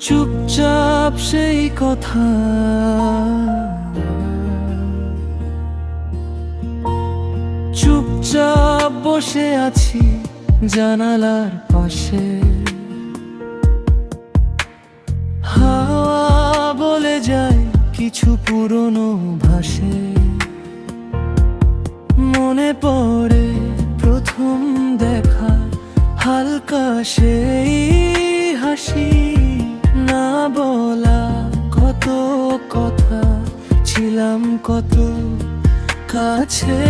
চুপচাপ সেই কথা, চুপচাপ বসে আছি জানালার পাশে। হাওয়া বলে যায় কিছু পুরনো ভাষে। মনে পড়ে প্রথম দেখা, হালকা সেই হাসি, না বলা কত কথা, ছিলাম কত কাছে।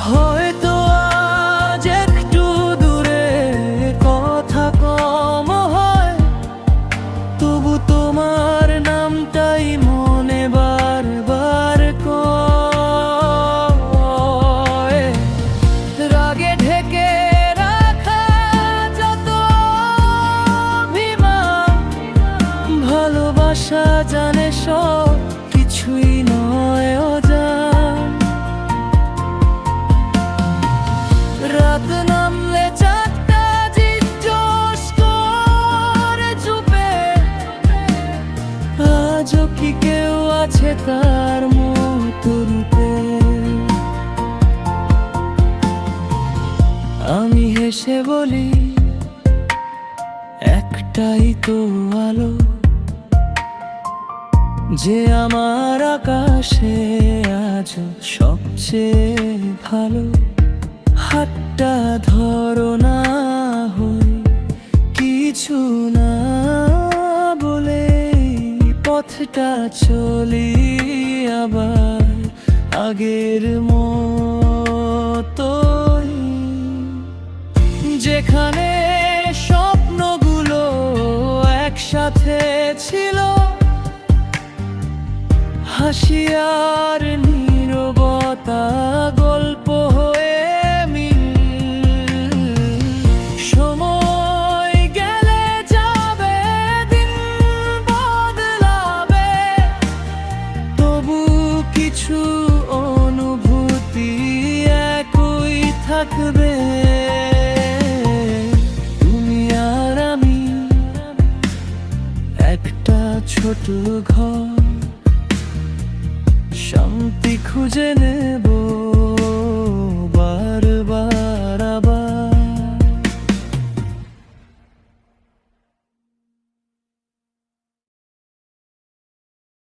হয়তো আজ একটু দূরে, কথা কম হয়, তবু তোমার নামটাই মনে বারবার কয়। রাগে ঢেকে রাখা যত অভিমান, ভালোবাসা জানে সব কিছুই নয় অজান। রাত নামলে চাঁদটা জিজ্ঞেস করে চুপে, আজও কি কেউ আছে তার মতো রূপে। আমি হেসে বলি একটাই তো আলো, যে আমার আকাশে আজও সবচেয়ে ভালো। হাতটা ধরো না, হই কিছু না বলে, পথটা চলি আবার আগের মতোই। যেখানে স্বপ্নগুলো একসাথে ছিল, হাসি আর নীরবতা গল্প হয়ে মিল। সময় গেলে যাবে, দিন বদলাবে, তবু কিছু অনুভূতি একই থাকবে। তুমি আর আমি, একটা ছোট ঘর, শান্তি খুঁজে নেব।